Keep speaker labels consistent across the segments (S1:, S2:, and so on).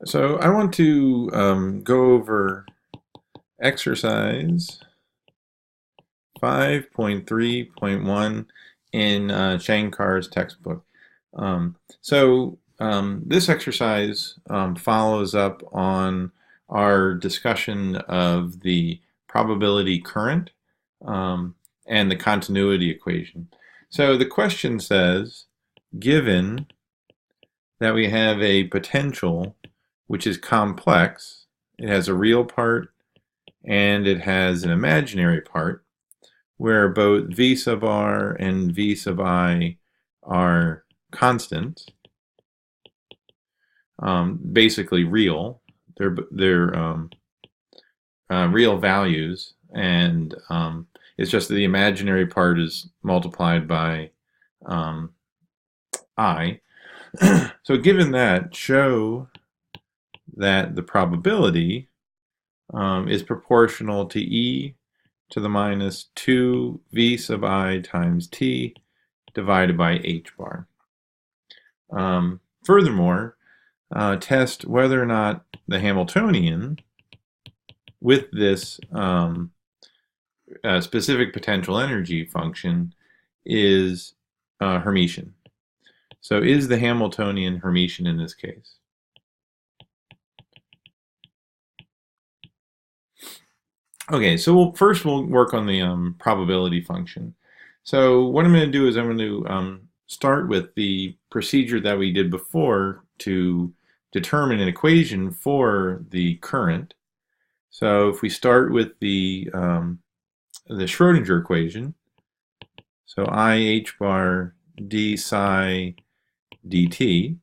S1: So I want to go over exercise 5.3.1 in Shankar's textbook. This exercise follows up on our discussion of the probability current and the continuity equation. So the question says, given that we have a potential which is complex, it has a real part and it has an imaginary part, where both v sub r and v sub I are constants, basically real. They're real values, and it's just that the imaginary part is multiplied by I. So given that, show that the probability is proportional to e to the minus 2 v sub I times t divided by h bar. Furthermore, test whether or not the Hamiltonian with this specific potential energy function is Hermitian. So is the Hamiltonian Hermitian in this case? Okay, so first we'll work on the probability function. So what I'm going to do is I'm going to start with the procedure that we did before to determine an equation for the current. So if we start with the Schrodinger equation, so I h bar d psi dt,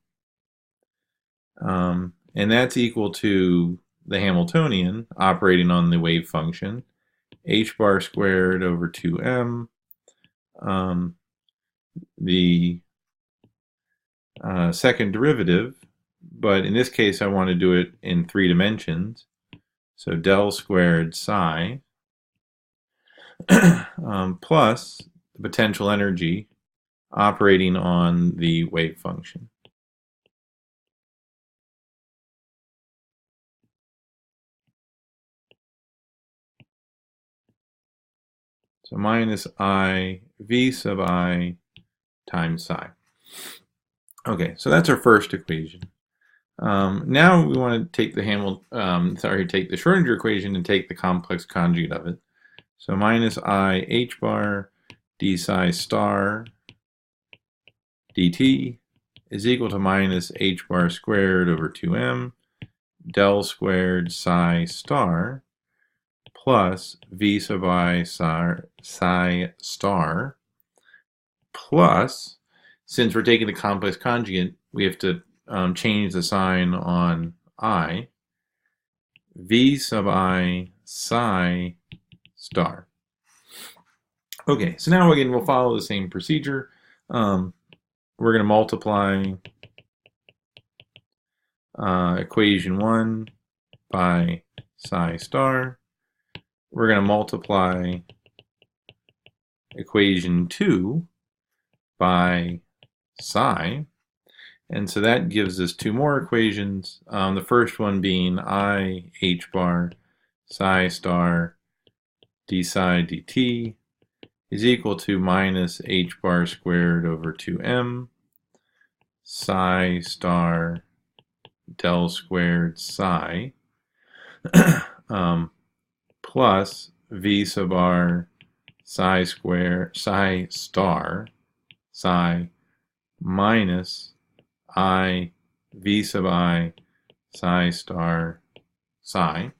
S1: and that's equal to the Hamiltonian operating on the wave function, h bar squared over 2m, the second derivative, but in this case I want to do it in 3 dimensions, so del squared psi, plus the potential energy operating on the wave function. So minus I v sub I times psi. Okay, so that's our first equation. Now we want to take the take the Schrodinger equation and take the complex conjugate of it. So minus I h bar d psi star dt is equal to minus h bar squared over 2m del squared psi star plus v sub I psi star plus, since we're taking the complex conjugate, we have to change the sign on I, v sub I psi star. Okay, so now again we'll follow the same procedure. We're going to multiply equation 1 by psi star. We're going to multiply equation 2 by psi, and so that gives us 2 more equations. The first one being I h bar psi star d psi dt is equal to minus h bar squared over 2m psi star del squared psi plus v sub r psi star psi minus I v sub I psi star psi.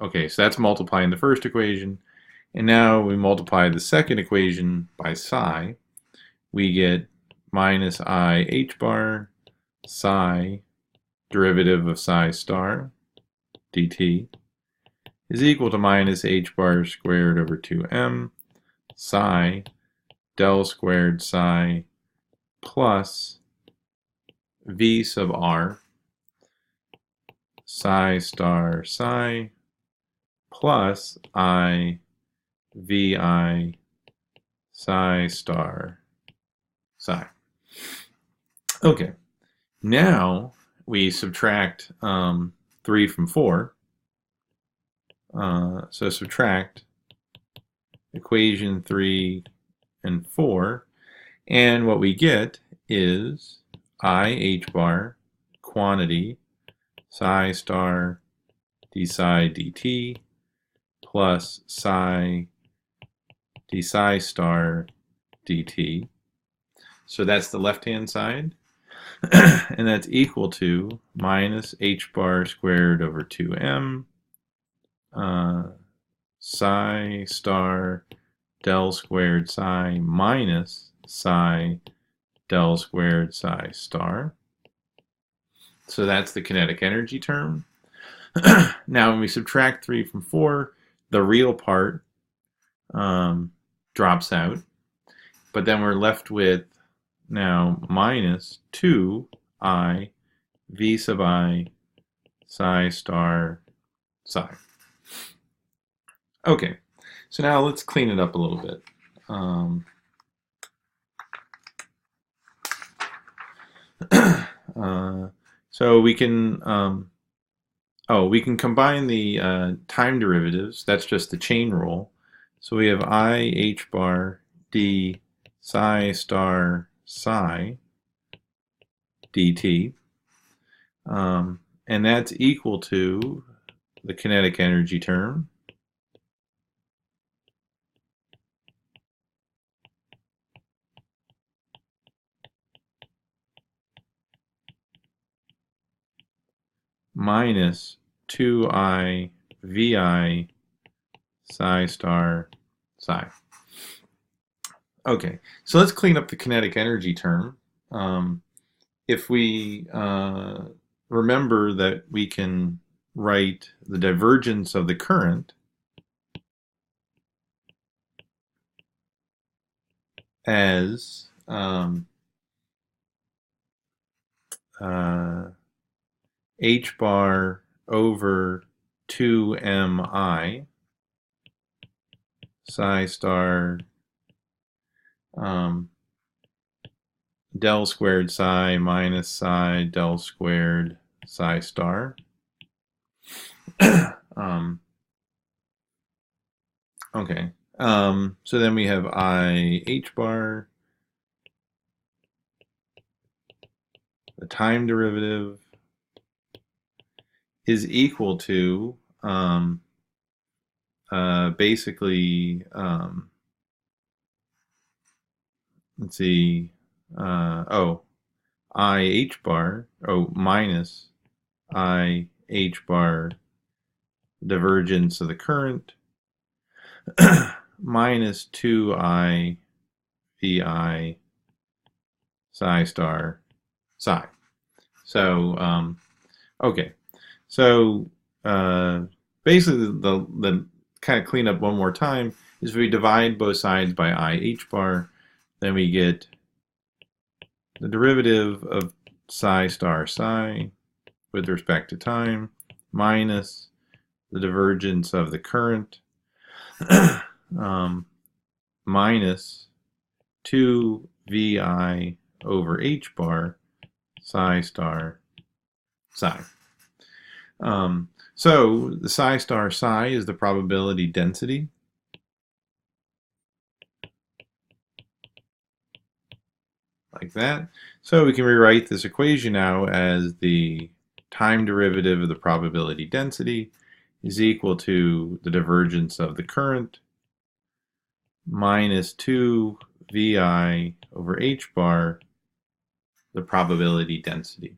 S1: Okay, so that's multiplying the first equation. And now we multiply the second equation by psi. We get minus I h bar psi derivative of psi star dt is equal to minus h bar squared over 2m psi del squared psi plus v sub r psi star psi plus I vi psi star psi. Okay, now we subtract 3 from 4. So subtract equation 3 and 4, and what we get is I h bar quantity psi star d psi dt plus psi d psi star dt. So that's the left-hand side. And that's equal to minus h bar squared over 2m psi star del squared psi minus psi del squared psi star. So that's the kinetic energy term. Now when we subtract 3 from 4, the real part drops out, but then we're left with now minus 2I v sub I psi star psi. Okay, so now let's clean it up a little bit. So we can we can combine the time derivatives. That's just the chain rule. So we have I h bar d psi star psi dt, and that's equal to the kinetic energy term minus 2I vi psi star psi. Okay, so let's clean up the kinetic energy term. If we remember that we can write the divergence of the current as h bar over 2mi psi star del squared psi minus psi del squared psi star. Okay, so then we have I h bar, the time derivative is equal to basically let's see, I h bar, minus I h bar divergence of the current minus 2I vi psi star psi. So okay, so basically the kind of clean up one more time is we divide both sides by I h bar, then we get the derivative of psi star psi with respect to time minus the divergence of the current minus 2 vi over h bar psi star psi. So the psi star psi is the probability density. Like that. So we can rewrite this equation now as the time derivative of the probability density is equal to the divergence of the current minus 2 vi over h bar, the probability density.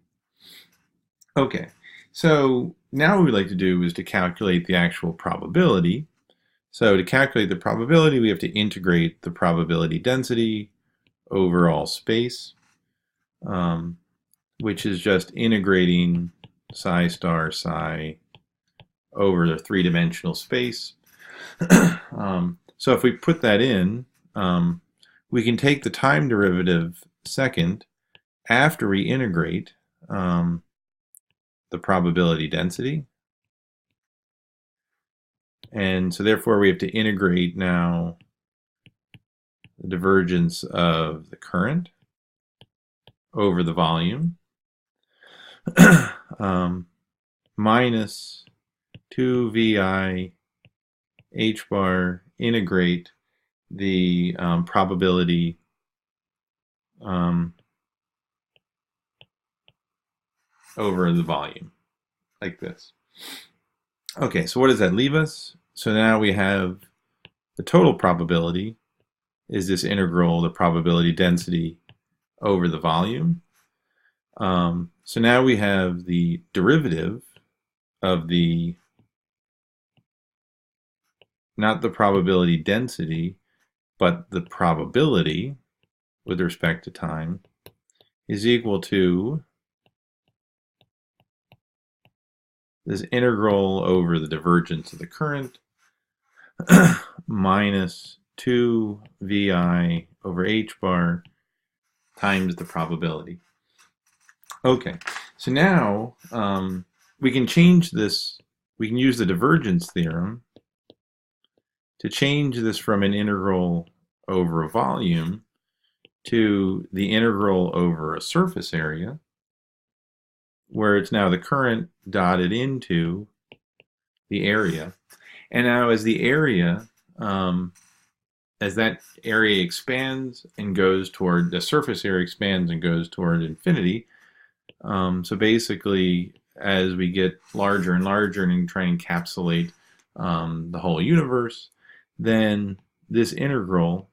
S1: Okay, so now what we'd like to do is to calculate the actual probability. So to calculate the probability, we have to integrate the probability density over all space, which is just integrating psi star psi over the three-dimensional space. So if we put that in, we can take the time derivative second after we integrate the probability density. And so therefore we have to integrate now the divergence of the current over the volume. minus 2vi h bar integrate the probability over the volume, like this. Okay, so what does that leave us? So now we have the total probability is this integral, the probability density over the volume. So now we have the derivative of the, not the probability density, but the probability with respect to time is equal to this integral over the divergence of the current minus 2vi over h bar times the probability. Okay, so now we can change this, we can use the divergence theorem to change this from an integral over a volume to the integral over a surface area, where it's now the current dotted into the area. And now as the area, as that area expands and goes toward, the surface area expands and goes toward infinity, so basically as we get larger and larger and try and encapsulate the whole universe, then this integral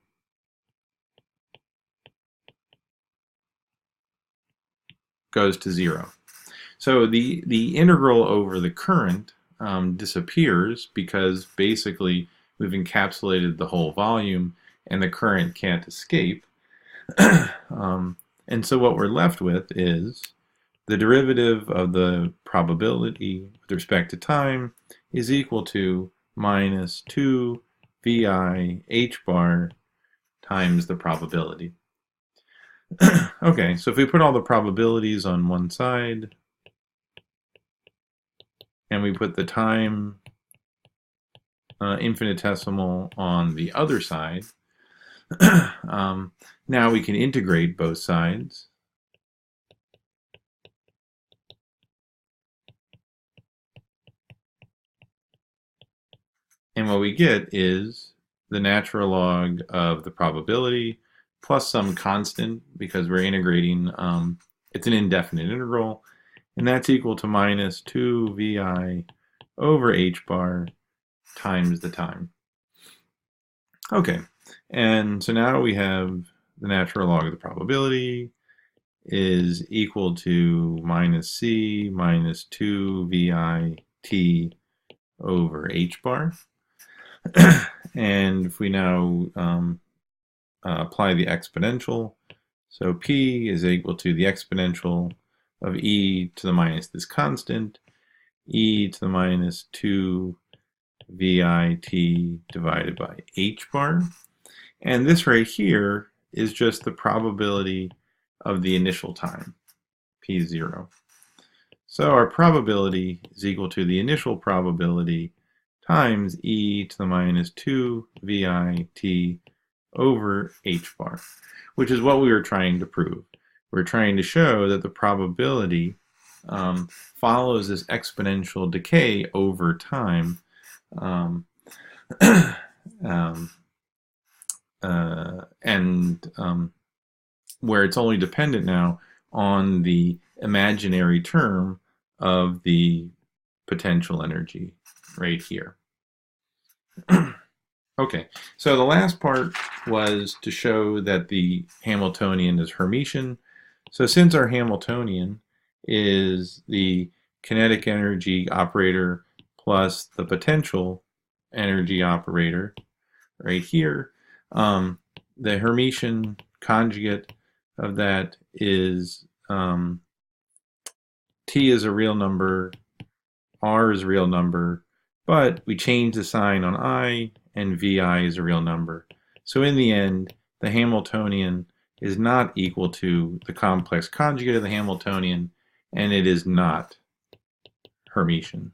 S1: goes to 0. So the integral over the current disappears because basically we've encapsulated the whole volume and the current can't escape. And so what we're left with is the derivative of the probability with respect to time is equal to minus 2vi h bar times the probability. Okay, so if we put all the probabilities on one side and we put the time infinitesimal on the other side, now we can integrate both sides. And what we get is the natural log of the probability plus some constant, because we're integrating, it's an indefinite integral, and that's equal to minus 2vi over h bar times the time. Okay, and so now we have the natural log of the probability is equal to minus c minus 2vi t over h bar. And if we now apply the exponential, so p is equal to the exponential of e to the minus this constant, e to the minus 2 VIT divided by h bar. And this right here is just the probability of the initial time, p0. So our probability is equal to the initial probability times e to the minus 2 VIT over h bar, which is what we were trying to prove. We're trying to show that the probability follows this exponential decay over time, where it's only dependent now on the imaginary term of the potential energy right here. Okay, so the last part was to show that the Hamiltonian is Hermitian. So since our Hamiltonian is the kinetic energy operator plus the potential energy operator right here, the Hermitian conjugate of that is t is a real number, r is a real number, but we change the sign on I, and vi is a real number. So in the end, the Hamiltonian is not equal to the complex conjugate of the Hamiltonian, and it is not Hermitian.